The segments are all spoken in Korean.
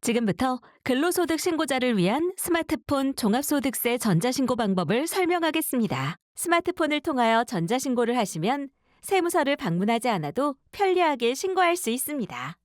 지금부터 근로소득 신고자를 위한 스마트폰 종합소득세 전자신고 방법을 설명하겠습니다. 스마트폰을 통하여 전자신고를 하시면 세무서를 방문하지 않아도 편리하게 신고할 수 있습니다.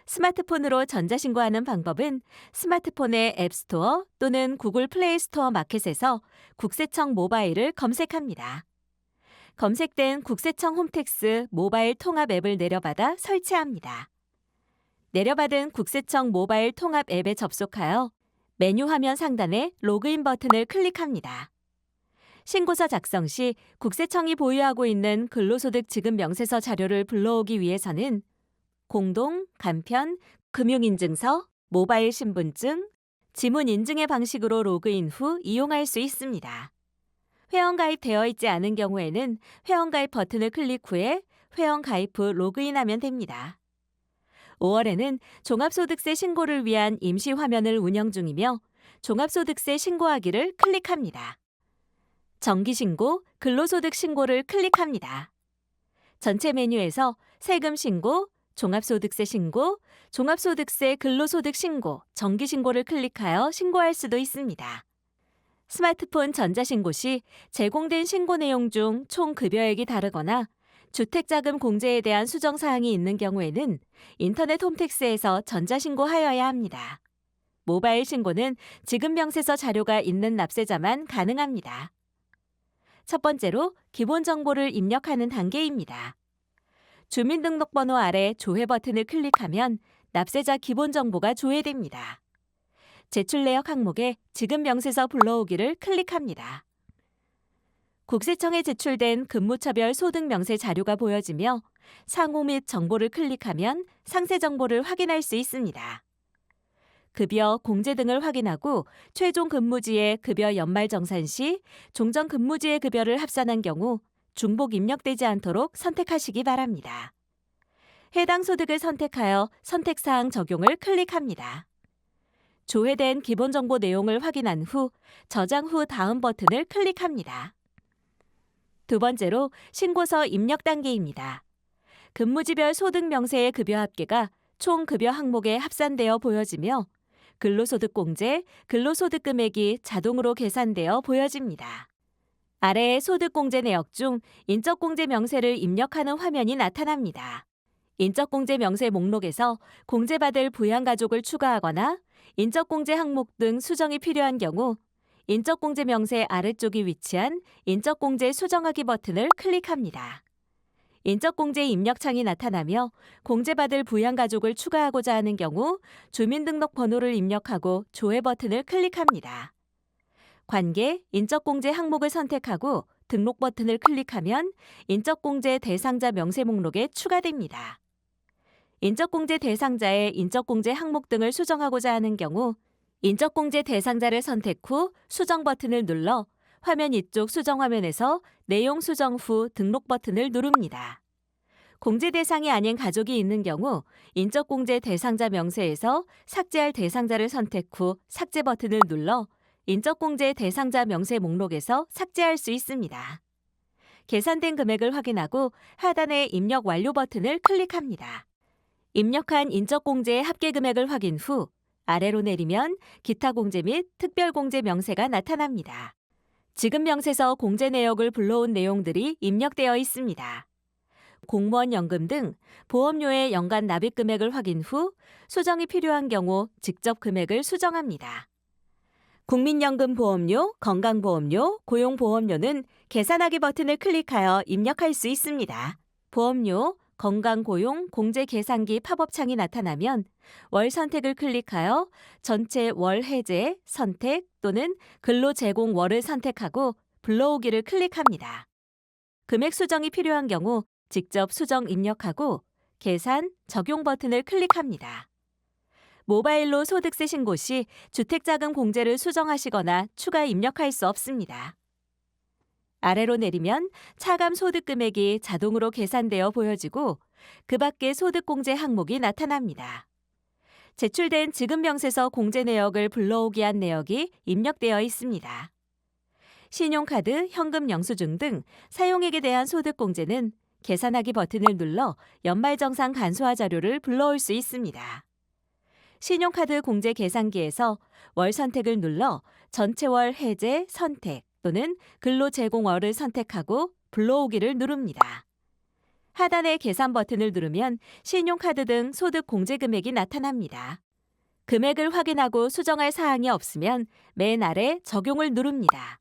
스마트폰으로 전자신고하는 방법은 스마트폰의 앱스토어 또는 구글 플레이 스토어 마켓에서 국세청 모바일을 검색합니다. 검색된 국세청 홈택스 모바일 통합 앱을 내려받아 설치합니다. 내려받은 국세청 모바일 통합 앱에 접속하여 메뉴 화면 상단에 로그인 버튼을 클릭합니다. 신고서 작성 시 국세청이 보유하고 있는 근로소득 지급 명세서 자료를 불러오기 위해서는 공동, 간편, 금융인증서, 모바일 신분증, 지문 인증의 방식으로 로그인 후 이용할 수 있습니다. 회원가입되어 있지 않은 경우에는 회원가입 버튼을 클릭 후에 회원가입 후 로그인하면 됩니다. 5월에는 종합소득세 신고를 위한 임시 화면을 운영 중이며 종합소득세 신고하기를 클릭합니다. 정기신고, 근로소득 신고를 클릭합니다. 전체 메뉴에서 세금 신고, 종합소득세 신고, 종합소득세 근로소득 신고, 정기신고를 클릭하여 신고할 수도 있습니다. 스마트폰 전자신고 시 제공된 신고 내용 중 총 급여액이 다르거나 주택자금 공제에 대한 수정사항이 있는 경우에는 인터넷 홈택스에서 전자신고하여야 합니다. 모바일 신고는 지급명세서 자료가 있는 납세자만 가능합니다. 첫 번째로 기본 정보를 입력하는 단계입니다. 주민등록번호 아래 조회 버튼을 클릭하면 납세자 기본 정보가 조회됩니다. 제출 내역 항목에 지급명세서 불러오기를 클릭합니다. 국세청에 제출된 근무처별 소득명세 자료가 보여지며 상호 및 정보를 클릭하면 상세 정보를 확인할 수 있습니다. 급여, 공제 등을 확인하고 최종 근무지의 급여 연말정산 시 종전 근무지의 급여를 합산한 경우 중복 입력되지 않도록 선택하시기 바랍니다. 해당 소득을 선택하여 선택사항 적용을 클릭합니다. 조회된 기본정보 내용을 확인한 후 저장 후 다음 버튼을 클릭합니다. 두 번째로 신고서 입력 단계입니다. 근무지별 소득 명세의 급여 합계가 총 급여 항목에 합산되어 보여지며 근로소득 공제, 근로소득 금액이 자동으로 계산되어 보여집니다. 아래의 소득 공제 내역 중 인적 공제 명세를 입력하는 화면이 나타납니다. 인적 공제 명세 목록에서 공제받을 부양가족을 추가하거나 인적 공제 항목 등 수정이 필요한 경우 인적 공제 명세 아래쪽에 위치한 인적 공제 수정하기 버튼을 클릭합니다. 인적 공제 입력창이 나타나며 공제받을 부양가족을 추가하고자 하는 경우 주민등록번호를 입력하고 조회 버튼을 클릭합니다. 관계, 인적 공제 항목을 선택하고 등록 버튼을 클릭하면 인적 공제 대상자 명세 목록에 추가됩니다. 인적 공제 대상자의 인적 공제 항목 등을 수정하고자 하는 경우 인적 공제 대상자를 선택 후 수정 버튼을 눌러 화면 이쪽 수정 화면에서 내용 수정 후 등록 버튼을 누릅니다. 공제 대상이 아닌 가족이 있는 경우 인적 공제 대상자 명세에서 삭제할 대상자를 선택 후 삭제 버튼을 눌러 인적 공제 대상자 명세 목록에서 삭제할 수 있습니다. 계산된 금액을 확인하고 하단의 입력 완료 버튼을 클릭합니다. 입력한 인적 공제의 합계 금액을 확인 후 아래로 내리면 기타 공제 및 특별 공제 명세가 나타납니다. 지급 명세서 공제 내역을 불러온 내용들이 입력되어 있습니다. 공무원 연금 등 보험료의 연간 납입 금액을 확인 후 수정이 필요한 경우 직접 금액을 수정합니다. 국민연금 보험료, 건강보험료, 고용보험료는 계산하기 버튼을 클릭하여 입력할 수 있습니다. 보험료, 건강고용, 공제계산기 팝업창이 나타나면 월 선택을 클릭하여 전체 월 해제, 선택 또는 근로 제공 월을 선택하고 불러오기를 클릭합니다. 금액 수정이 필요한 경우 직접 수정 입력하고 계산, 적용 버튼을 클릭합니다. 모바일로 소득세 신고 시 주택자금 공제를 수정하시거나 추가 입력할 수 없습니다. 아래로 내리면 차감 소득 금액이 자동으로 계산되어 보여지고 그 밖의 소득 공제 항목이 나타납니다. 제출된 지급명세서 공제 내역을 불러오기 한 내역이 입력되어 있습니다. 신용카드, 현금 영수증 등 사용액에 대한 소득 공제는 계산하기 버튼을 눌러 연말정산 간소화 자료를 불러올 수 있습니다. 신용카드 공제 계산기에서 월 선택을 눌러 전체월 해제 선택 또는 근로제공월을 선택하고 불러오기를 누릅니다. 하단의 계산 버튼을 누르면 신용카드 등 소득 공제 금액이 나타납니다. 금액을 확인하고 수정할 사항이 없으면 맨 아래 적용을 누릅니다.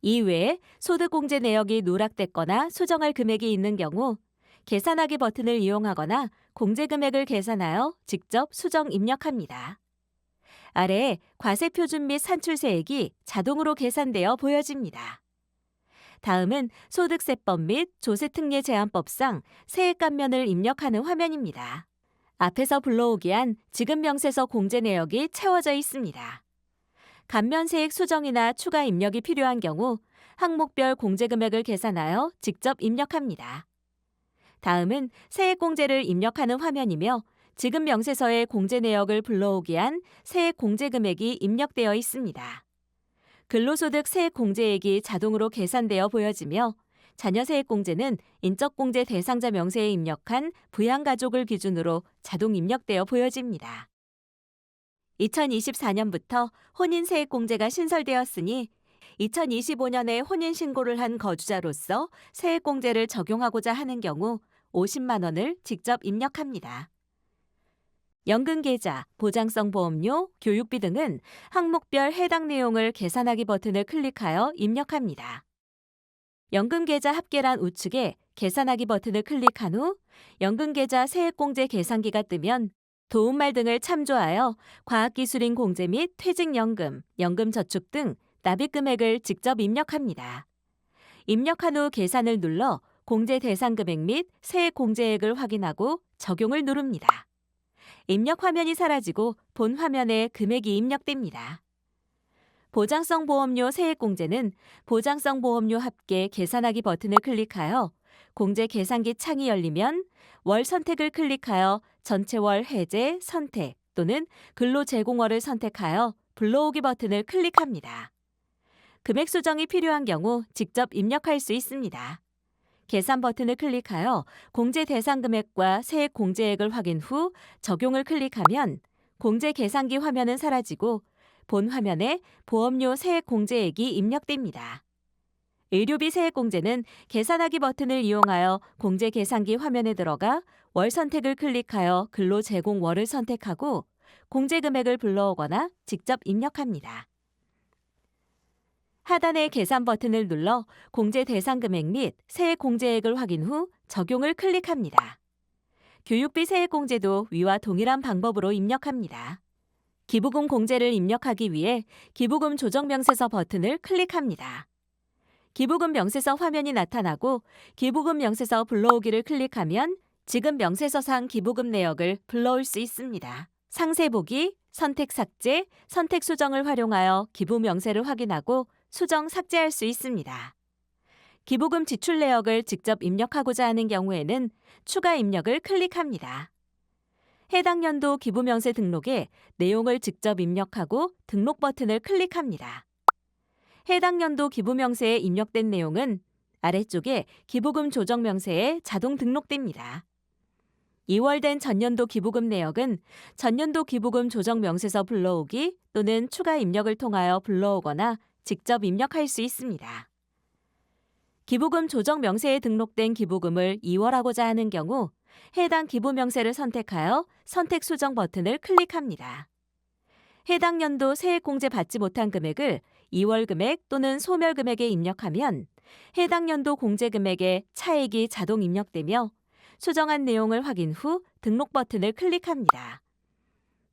이외에 소득 공제 내역이 누락됐거나 수정할 금액이 있는 경우 계산하기 버튼을 이용하거나 공제 금액을 계산하여 직접 수정 입력합니다. 아래 과세표준 및 산출세액이 자동으로 계산되어 보여집니다. 다음은 소득세법 및 조세특례제한법상 세액 감면을 입력하는 화면입니다. 앞에서 불러오기한 지급 명세서 공제 내역이 채워져 있습니다. 감면세액 수정이나 추가 입력이 필요한 경우 항목별 공제 금액을 계산하여 직접 입력합니다. 다음은 세액 공제를 입력하는 화면이며 지급 명세서의 공제 내역을 불러오기한 세액 공제 금액이 입력되어 있습니다. 근로소득 세액 공제액이 자동으로 계산되어 보여지며 자녀 세액 공제는 인적 공제 대상자 명세에 입력한 부양가족을 기준으로 자동 입력되어 보여집니다. 2024년부터 혼인세액 공제가 신설되었으니 2025년에 혼인신고를 한 거주자로서 세액 공제를 적용하고자 하는 경우 50만 원을 직접 입력합니다. 연금계좌, 보장성 보험료, 교육비 등은 항목별 해당 내용을 계산하기 버튼을 클릭하여 입력합니다. 연금계좌 합계란 우측에 계산하기 버튼을 클릭한 후 연금계좌 세액공제 계산기가 뜨면 도움말 등을 참조하여 과학기술인 공제 및 퇴직연금, 연금저축 등 납입금액을 직접 입력합니다. 입력한 후 계산을 눌러 공제 대상 금액 및 세액 공제액을 확인하고 적용을 누릅니다. 입력 화면이 사라지고 본 화면에 금액이 입력됩니다. 보장성 보험료 세액 공제는 보장성 보험료 합계 계산하기 버튼을 클릭하여 공제 계산기 창이 열리면 월 선택을 클릭하여 전체월 해제 선택 또는 근로제공월을 선택하여 불러오기 버튼을 클릭합니다. 금액 수정이 필요한 경우 직접 입력할 수 있습니다. 계산 버튼을 클릭하여 공제 대상 금액과 세액 공제액을 확인 후 적용을 클릭하면 공제 계산기 화면은 사라지고 본 화면에 보험료 세액 공제액이 입력됩니다. 의료비 세액 공제는 계산하기 버튼을 이용하여 공제 계산기 화면에 들어가 월 선택을 클릭하여 근로제공월을 선택하고 공제 금액을 불러오거나 직접 입력합니다. 하단의 계산 버튼을 눌러 공제 대상 금액 및 세액 공제액을 확인 후 적용을 클릭합니다. 교육비 세액 공제도 위와 동일한 방법으로 입력합니다. 기부금 공제를 입력하기 위해 기부금 조정 명세서 버튼을 클릭합니다. 기부금 명세서 화면이 나타나고 기부금 명세서 불러오기를 클릭하면 지급 명세서상 기부금 내역을 불러올 수 있습니다. 상세 보기, 선택 삭제, 선택 수정을 활용하여 기부 명세를 확인하고 수정 삭제할 수 있습니다. 기부금 지출 내역을 직접 입력하고자 하는 경우에는 추가 입력을 클릭합니다. 해당 연도 기부 명세 등록에 내용을 직접 입력하고 등록 버튼을 클릭합니다. 해당 연도 기부 명세에 입력된 내용은 아래쪽에 기부금 조정 명세에 자동 등록됩니다. 이월된 전년도 기부금 내역은 전년도 기부금 조정 명세서 불러오기 또는 추가 입력을 통하여 불러오거나 직접 입력할 수 있습니다. 기부금 조정 명세에 등록된 기부금을 이월하고자 하는 경우 해당 기부 명세를 선택하여 선택 수정 버튼을 클릭합니다. 해당 연도 세액 공제 받지 못한 금액을 2월 금액 또는 소멸 금액에 입력하면 해당 연도 공제 금액에 차액이 자동 입력되며 수정한 내용을 확인 후 등록 버튼을 클릭합니다.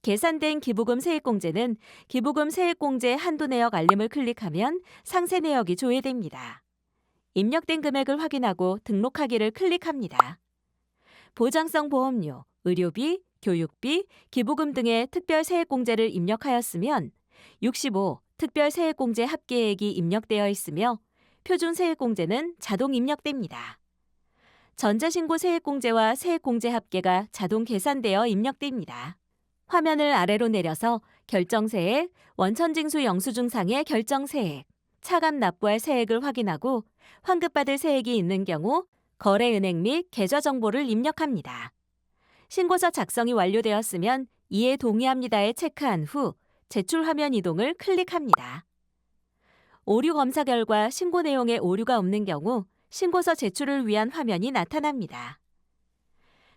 계산된 기부금 세액공제는 기부금 세액공제 한도 내역 알림을 클릭하면 상세 내역이 조회됩니다. 입력된 금액을 확인하고 등록하기를 클릭합니다. 보장성 보험료, 의료비, 교육비, 기부금 등의 특별 세액공제를 입력하였으면 65 특별 세액공제 합계액이 입력되어 있으며 표준 세액공제는 자동 입력됩니다. 전자신고 세액공제와 세액공제 합계가 자동 계산되어 입력됩니다. 화면을 아래로 내려서 결정세액, 원천징수 영수증상의 결정세액, 차감 납부할 세액을 확인하고 환급받을 세액이 있는 경우 거래은행 및 계좌 정보를 입력합니다. 신고서 작성이 완료되었으면 이에 동의합니다에 체크한 후 제출 화면 이동을 클릭합니다. 오류 검사 결과 신고 내용에 오류가 없는 경우 신고서 제출을 위한 화면이 나타납니다.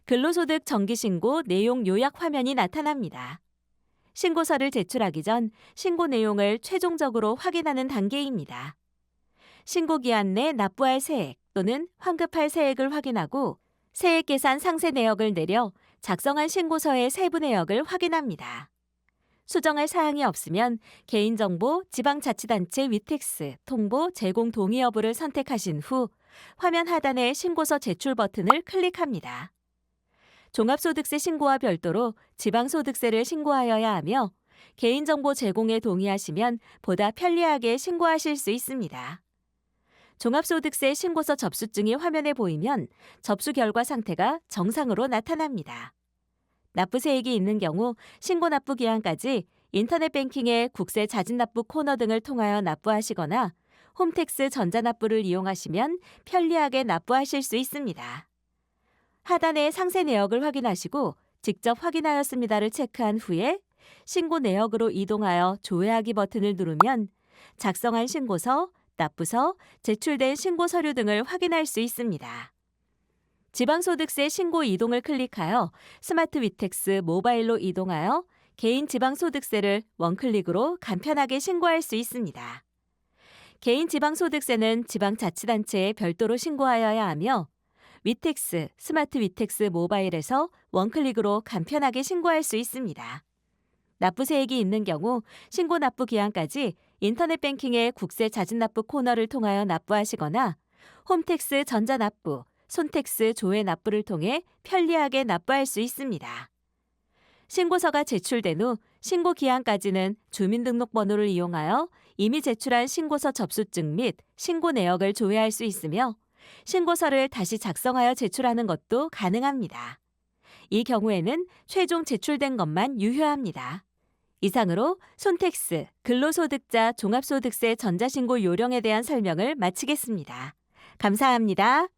근로소득 정기신고 내용 요약 화면이 나타납니다. 신고서를 제출하기 전 신고 내용을 최종적으로 확인하는 단계입니다. 신고기한 내 납부할 세액 또는 환급할 세액을 확인하고 세액 계산 상세 내역을 내려 작성한 신고서의 세부 내역을 확인합니다. 수정할 사항이 없으면 개인정보 지방자치단체 위택스 통보 제공 동의 여부를 선택하신 후 화면 하단의 신고서 제출 버튼을 클릭합니다. 종합소득세 신고와 별도로 지방소득세를 신고하여야 하며 개인정보 제공에 동의하시면 보다 편리하게 신고하실 수 있습니다. 종합소득세 신고서 접수증이 화면에 보이면 접수 결과 상태가 정상으로 나타납니다. 납부세액이 있는 경우 신고 납부 기한까지 인터넷 뱅킹의 국세 자진 납부 코너 등을 통하여 납부하시거나 홈택스 전자납부를 이용하시면 편리하게 납부하실 수 있습니다. 하단의 상세 내역을 확인하시고 직접 확인하였습니다를 체크한 후에 신고 내역으로 이동하여 조회하기 버튼을 누르면 작성한 신고서, 납부서, 제출된 신고 서류 등을 확인할 수 있습니다. 지방소득세 신고 이동을 클릭하여 스마트 위택스 모바일로 이동하여 개인 지방소득세를 원클릭으로 간편하게 신고할 수 있습니다. 개인 지방소득세는 지방자치단체에 별도로 신고하여야 하며 위택스, 스마트 위택스 모바일에서 원클릭으로 간편하게 신고할 수 있습니다. 납부세액이 있는 경우 신고 납부 기한까지 인터넷 뱅킹의 국세 자진 납부 코너를 통하여 납부하시거나 홈택스 전자납부, 손택스 조회 납부를 통해 편리하게 납부할 수 있습니다. 신고서가 제출된 후 신고 기한까지는 주민등록번호를 이용하여 이미 제출한 신고서 접수증 및 신고 내역을 조회할 수 있으며 신고서를 다시 작성하여 제출하는 것도 가능합니다. 이 경우에는 최종 제출된 것만 유효합니다. 이상으로 손택스, 근로소득자 종합소득세 전자신고 요령에 대한 설명을 마치겠습니다. 감사합니다.